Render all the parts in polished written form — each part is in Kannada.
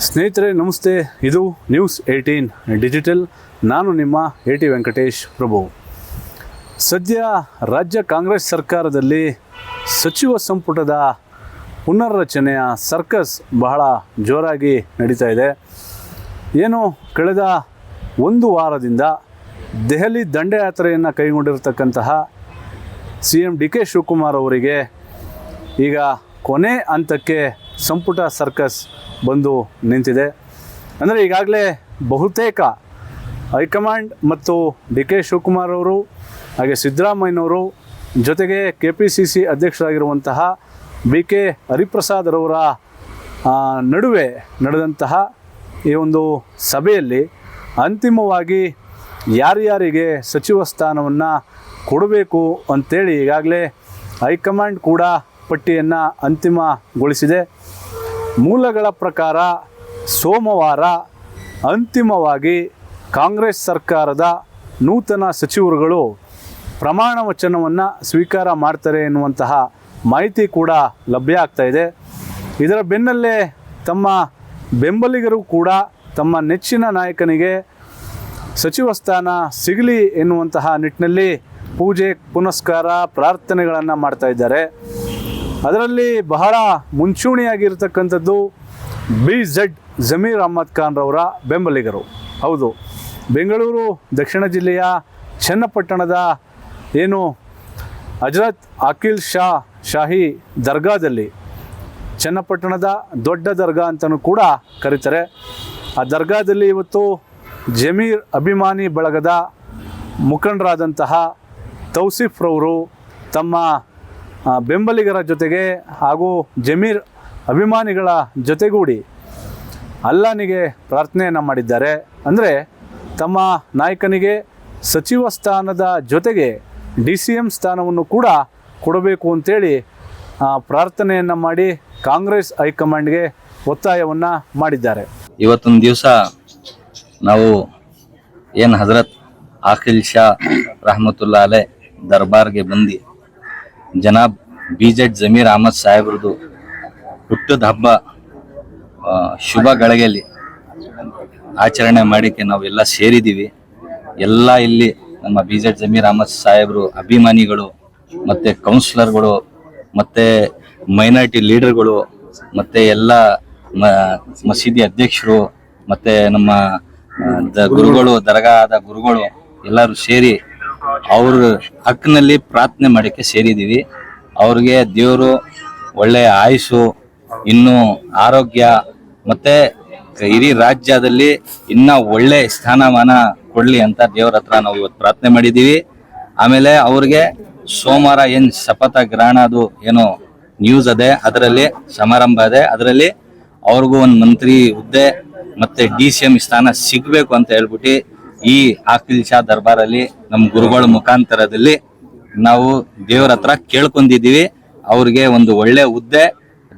ಸ್ನೇಹಿತರೆ ನಮಸ್ತೆ. ಇದು ನ್ಯೂಸ್18 ಡಿಜಿಟಲ್. ನಾನು ನಿಮ್ಮ AT ವೆಂಕಟೇಶ್ ಪ್ರಭು. ಸದ್ಯ ರಾಜ್ಯ ಕಾಂಗ್ರೆಸ್ ಸರ್ಕಾರದಲ್ಲಿ ಸಚಿವ ಸಂಪುಟದ ಪುನರ್ರಚನೆಯ ಸರ್ಕಸ್ ಬಹಳ ಜೋರಾಗಿ ನಡೀತಾ ಇದೆ. ಏನು ಕಳೆದ ಒಂದು ವಾರದಿಂದ ದೆಹಲಿ ದಂಡಯಾತ್ರೆಯನ್ನು ಕೈಗೊಂಡಿರತಕ್ಕಂತಹ CM DK ಶಿವಕುಮಾರ್ ಅವರಿಗೆ ಈಗ ಕೊನೆ ಹಂತಕ್ಕೆ ಸಂಪುಟ ಸರ್ಕಸ್ ಬಂದು ನಿಂತಿದೆ. ಅಂದರೆ ಈಗಾಗಲೇ ಬಹುತೇಕ ಹೈಕಮಾಂಡ್ ಮತ್ತು DK ಶಿವಕುಮಾರ್ ಅವರು ಹಾಗೆ ಸಿದ್ದರಾಮಯ್ಯನವರು ಜೊತೆಗೆ KPCC ಅಧ್ಯಕ್ಷರಾಗಿರುವಂತಹ BK ಹರಿಪ್ರಸಾದ್ರವರ ನಡುವೆ ನಡೆದಂತಹ ಈ ಒಂದು ಸಭೆಯಲ್ಲಿ ಅಂತಿಮವಾಗಿ ಯಾರ್ಯಾರಿಗೆ ಸಚಿವ ಸ್ಥಾನವನ್ನು ಕೊಡಬೇಕು ಅಂಥೇಳಿ ಈಗಾಗಲೇ ಹೈಕಮಾಂಡ್ ಕೂಡ ಪಟ್ಟಿಯನ್ನು ಅಂತಿಮಗೊಳಿಸಿದೆ. ಮೂಲಗಳ ಪ್ರಕಾರ ಸೋಮವಾರ ಅಂತಿಮವಾಗಿ ಕಾಂಗ್ರೆಸ್ ಸರ್ಕಾರದ ನೂತನ ಸಚಿವರುಗಳು ಪ್ರಮಾಣ ವಚನವನ್ನು ಸ್ವೀಕಾರ ಮಾಡ್ತಾರೆ ಎನ್ನುವಂತಹ ಮಾಹಿತಿ ಕೂಡ ಲಭ್ಯ ಆಗ್ತಾ ಇದೆ. ಇದರ ಬೆನ್ನಲ್ಲೇ ತಮ್ಮ ಬೆಂಬಲಿಗರು ಕೂಡ ತಮ್ಮ ನೆಚ್ಚಿನ ನಾಯಕನಿಗೆ ಸಚಿವ ಸ್ಥಾನ ಸಿಗಲಿ ಎನ್ನುವಂತಹ ನಿಟ್ಟಿನಲ್ಲಿ ಪೂಜೆ ಪುನಸ್ಕಾರ ಪ್ರಾರ್ಥನೆಗಳನ್ನು ಮಾಡ್ತಾ ಇದ್ದಾರೆ. ಅದರಲ್ಲಿ ಬಹಳ ಮುಂಚೂಣಿಯಾಗಿರ್ತಕ್ಕಂಥದ್ದು BZ ಜಮೀರ್ ಅಹ್ಮದ್ ಖಾನ್ ರವರ ಬೆಂಬಲಿಗರು. ಹೌದು, ಬೆಂಗಳೂರು ದಕ್ಷಿಣ ಜಿಲ್ಲೆಯ ಚನ್ನಪಟ್ಟಣದ ಏನು ಹಜರತ್ ಆಕಿಲ್ ಶಾಹಿ ದರ್ಗಾದಲ್ಲಿ, ಚನ್ನಪಟ್ಟಣದ ದೊಡ್ಡ ದರ್ಗಾ ಅಂತಲೂ ಕೂಡ ಕರೀತಾರೆ, ಆ ದರ್ಗಾದಲ್ಲಿ ಇವತ್ತು ಜಮೀರ್ ಅಭಿಮಾನಿ ಬಳಗದ ಮುಖಂಡರಾದಂತಹ ತೌಸಿಫ್ ರವರು ತಮ್ಮ ಬೆಂಬಲಿಗರ ಜೊತೆಗೆ ಹಾಗೂ ಜಮೀರ್ ಅಭಿಮಾನಿಗಳ ಜೊತೆಗೂಡಿ ಅಲ್ಲಾನಿಗೆ ಪ್ರಾರ್ಥನೆಯನ್ನು ಮಾಡಿದ್ದಾರೆ. ಅಂದರೆ ತಮ್ಮ ನಾಯಕನಿಗೆ ಸಚಿವ ಸ್ಥಾನದ ಜೊತೆಗೆ DCM ಸ್ಥಾನವನ್ನು ಕೂಡ ಕೊಡಬೇಕು ಅಂತೇಳಿ ಪ್ರಾರ್ಥನೆಯನ್ನು ಮಾಡಿ ಕಾಂಗ್ರೆಸ್ ಹೈಕಮಾಂಡ್ಗೆ ಒತ್ತಾಯವನ್ನು ಮಾಡಿದ್ದಾರೆ. ಇವತ್ತೊಂದು ದಿವಸ ನಾವು ಏನು ಹಜರತ್ ಆಕಿಲ್ ಶಾ ರಹಮತುಲ್ಲಾ ಅಲೈ ದರ್ಬಾರ್ಗೆ ಬಂದು ಜನಾಬ್ BZ ಜಮೀರ್ ಅಹ್ಮದ್ ಸಾಹೇಬ್ರದ್ದು ಹುಟ್ಟದ ಹಬ್ಬ ಶುಭ ಗಳಿಗೆಯಲ್ಲಿ ಆಚರಣೆ ಮಾಡಿಕೆ ನಾವೆಲ್ಲ ಸೇರಿದ್ದೀವಿ. ಎಲ್ಲ ಇಲ್ಲಿ ನಮ್ಮ BZ ಜಮೀರ್ ಅಹ್ಮದ್ ಸಾಹೇಬ್ರು ಅಭಿಮಾನಿಗಳು ಮತ್ತು ಕೌನ್ಸಿಲರ್ಗಳು ಮತ್ತು ಮೈನಾರಿಟಿ ಲೀಡರ್ಗಳು ಮತ್ತು ಎಲ್ಲ ಮಸೀದಿ ಅಧ್ಯಕ್ಷರು ಮತ್ತು ನಮ್ಮ ಗುರುಗಳು, ದರ್ಗಾದ ಗುರುಗಳು ಎಲ್ಲರೂ ಸೇರಿ ಅವ್ರ ಹಕ್ಕಿನಲ್ಲಿ ಪ್ರಾರ್ಥನೆ ಮಾಡೋಕ್ಕೆ ಸೇರಿದ್ದೀವಿ. ಅವ್ರಿಗೆ ದೇವರು ಒಳ್ಳೆಯ ಆಯುಸ್ಸು, ಇನ್ನೂ ಆರೋಗ್ಯ ಮತ್ತು ಇಡೀ ರಾಜ್ಯದಲ್ಲಿ ಇನ್ನೂ ಒಳ್ಳೆ ಸ್ಥಾನಮಾನ ಕೊಡಲಿ ಅಂತ ದೇವ್ರ ಹತ್ರ ನಾವು ಇವತ್ತು ಪ್ರಾರ್ಥನೆ ಮಾಡಿದ್ದೀವಿ. ಆಮೇಲೆ ಅವ್ರಿಗೆ ಸೋಮವಾರ ಏನು ಶಪಥ ಗ್ರಹಣದು ಏನೋ ನ್ಯೂಸ್ ಅದೇ, ಅದರಲ್ಲಿ ಸಮಾರಂಭ ಇದೆ, ಅದರಲ್ಲಿ ಅವ್ರಿಗೂ ಒಂದು ಮಂತ್ರಿ ಹುದ್ದೆ ಮತ್ತು DCM ಸ್ಥಾನ ಸಿಗಬೇಕು ಅಂತ ಹೇಳ್ಬಿಟ್ಟು ಈ ಆಕಿಲ್ ಶಾ ದರ್ಬಾರಲ್ಲಿ ನಮ್ಮ ಗುರುಗಳ ಮುಖಾಂತರದಲ್ಲಿ ನಾವು ದೇವರ ಹತ್ರ ಕೇಳ್ಕೊಂಡಿದ್ದೀವಿ. ಅವ್ರಿಗೆ ಒಂದು ಒಳ್ಳೆ ಹುದ್ದೆ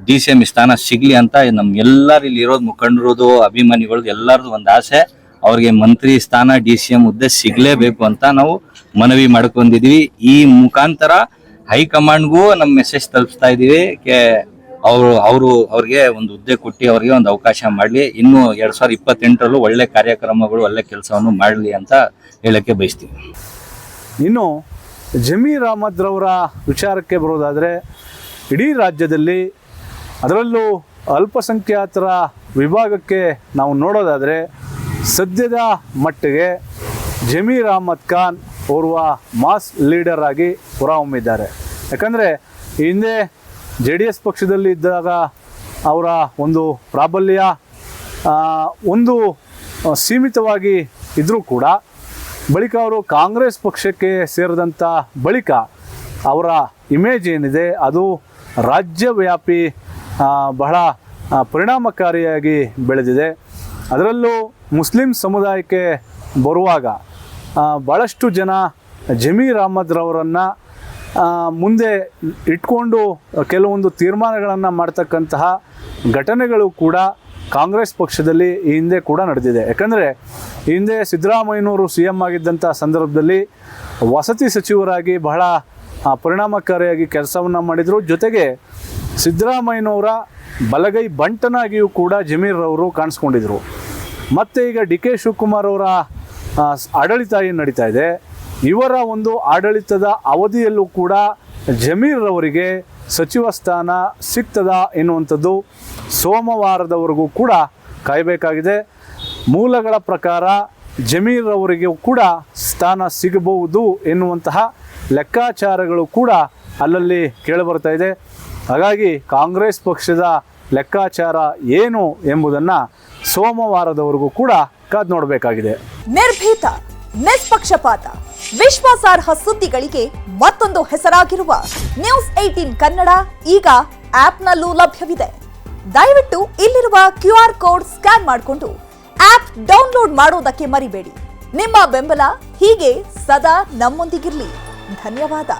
DCM ಸ್ಥಾನ ಸಿಗ್ಲಿ ಅಂತ ನಮ್ಮ ಎಲ್ಲರೂ ಇಲ್ಲಿ ಇರೋದು ಮುಖಂಡರದು ಅಭಿಮಾನಿಗಳದ್ದು ಎಲ್ಲರದು ಒಂದು ಆಸೆ. ಅವ್ರಿಗೆ ಮಂತ್ರಿ ಸ್ಥಾನ DCM ಹುದ್ದೆ ಸಿಗಲೇಬೇಕು ಅಂತ ನಾವು ಮನವಿ ಮಾಡ್ಕೊಂಡಿದ್ದೀವಿ. ಈ ಮುಖಾಂತರ ಹೈಕಮಾಂಡ್ಗೂ ನಮ್ಮ ಮೆಸೇಜ್ ತಲುಪಿಸ್ತಾ ಇದ್ದೀವಿ. ಅವ್ರಿಗೆ ಒಂದು ಹುದ್ದೆ ಕೊಟ್ಟು ಅವ್ರಿಗೆ ಒಂದು ಅವಕಾಶ ಮಾಡಲಿ, ಇನ್ನು 2028ರಲ್ಲೂ ಒಳ್ಳೆ ಕಾರ್ಯಕ್ರಮಗಳು ಒಳ್ಳೆ ಕೆಲಸವನ್ನು ಮಾಡಲಿ ಅಂತ ಹೇಳಕ್ಕೆ ಬಯಸ್ತೀವಿ. ಇನ್ನು ಜಮೀರ್ ಅಹ್ಮದ್ ರವರ ವಿಚಾರಕ್ಕೆ ಬರೋದಾದರೆ, ಇಡೀ ರಾಜ್ಯದಲ್ಲಿ ಅದರಲ್ಲೂ ಅಲ್ಪಸಂಖ್ಯಾತರ ವಿಭಾಗಕ್ಕೆ ನಾವು ನೋಡೋದಾದರೆ ಸದ್ಯದ ಮಟ್ಟಿಗೆ ಜಮೀರ್ ಅಹ್ಮದ್ ಖಾನ್ ಓರ್ವ ಮಾಸ್ ಲೀಡರ್ ಆಗಿ ಹೊರಹೊಮ್ಮಿದ್ದಾರೆ. ಯಾಕಂದರೆ ಹಿಂದೆ JDS ಪಕ್ಷದಲ್ಲಿ ಇದ್ದಾಗ ಅವರ ಒಂದು ಪ್ರಾಬಲ್ಯ ಒಂದು ಸೀಮಿತವಾಗಿ ಇದ್ದರೂ ಕೂಡ ಬಳಿಕ ಅವರು ಕಾಂಗ್ರೆಸ್ ಪಕ್ಷಕ್ಕೆ ಸೇರಿದಂಥ ಬಳಿಕ ಅವರ ಇಮೇಜ್ ಏನಿದೆ ಅದು ರಾಜ್ಯವ್ಯಾಪಿ ಬಹಳ ಪರಿಣಾಮಕಾರಿಯಾಗಿ ಬೆಳೆದಿದೆ. ಅದರಲ್ಲೂ ಮುಸ್ಲಿಂ ಸಮುದಾಯಕ್ಕೆ ಬರುವಾಗ ಭಾಳಷ್ಟು ಜನ ಜಮೀರ್ ಅಹ್ಮದ್ ರವರನ್ನು ಮುಂದೆ ಇಟ್ಕೊಂಡು ಕೆಲವೊಂದು ತೀರ್ಮಾನಗಳನ್ನು ಮಾಡ್ತಕ್ಕಂತಹ ಘಟನೆಗಳು ಕೂಡ ಕಾಂಗ್ರೆಸ್ ಪಕ್ಷದಲ್ಲಿ ಈ ಹಿಂದೆ ಕೂಡ ನಡೆದಿದೆ. ಯಾಕಂದರೆ ಈ ಹಿಂದೆ ಸಿದ್ದರಾಮಯ್ಯನವರು CM ಆಗಿದ್ದಂಥ ಸಂದರ್ಭದಲ್ಲಿ ವಸತಿ ಸಚಿವರಾಗಿ ಬಹಳ ಪರಿಣಾಮಕಾರಿಯಾಗಿ ಕೆಲಸವನ್ನು ಮಾಡಿದರು. ಜೊತೆಗೆ ಸಿದ್ದರಾಮಯ್ಯನವರ ಬಲಗೈ ಬಂಟನಾಗಿಯೂ ಕೂಡ ಜಮೀರ್ ಅವರು ಕಾಣಿಸ್ಕೊಂಡಿದ್ರು. ಮತ್ತು ಈಗ ಡಿ ಕೆ ಶಿವಕುಮಾರ್ ಅವರ ಆಡಳಿತ ಏನು ನಡೀತಾ ಇದೆ, ಇವರ ಒಂದು ಆಡಳಿತದ ಅವಧಿಯಲ್ಲೂ ಕೂಡ ಜಮೀರ್ ಅವರಿಗೆ ಸಚಿವ ಸ್ಥಾನ ಸಿಗ್ತದಾ ಎನ್ನುವಂಥದ್ದು ಸೋಮವಾರದವರೆಗೂ ಕೂಡ ಕಾಯಬೇಕಾಗಿದೆ. ಮೂಲಗಳ ಪ್ರಕಾರ ಜಮೀರ್ ಅವರಿಗೆ ಕೂಡ ಸ್ಥಾನ ಸಿಗಬಹುದು ಎನ್ನುವಂತಹ ಲೆಕ್ಕಾಚಾರಗಳು ಕೂಡ ಅಲ್ಲಲ್ಲಿ ಕೇಳಿಬರ್ತಾ ಇದೆ. ಹಾಗಾಗಿ ಕಾಂಗ್ರೆಸ್ ಪಕ್ಷದ ಲೆಕ್ಕಾಚಾರ ಏನು ಎಂಬುದನ್ನು ಸೋಮವಾರದವರೆಗೂ ಕೂಡ ಕಾದು ನೋಡಬೇಕಾಗಿದೆ. ನಿರ್ಭೀತ, ನಿಷ್ಪಕ್ಷಪಾತ, ವಿಶ್ವಾಸಾರ್ಹ ಸುದ್ದಿಗಳಿಗೆ ಮತ್ತೊಂದು ಹೆಸರಾಗಿರುವ ನ್ಯೂಸ್ 18 ಕನ್ನಡ ಈಗ ಆಪ್ನಲ್ಲೂ ಲಭ್ಯವಿದೆ. ದಯವಿಟ್ಟು ಇಲ್ಲಿರುವ QR ಕೋಡ್ ಸ್ಕ್ಯಾನ್ ಮಾಡಿಕೊಂಡು ಆಪ್ ಡೌನ್ಲೋಡ್ ಮಾಡೋದಕ್ಕೆ ಮರಿಬೇಡಿ. ನಿಮ್ಮ ಬೆಂಬಲ ಹೀಗೆ ಸದಾ ನಮ್ಮೊಂದಿಗಿರಲಿ. ಧನ್ಯವಾದ.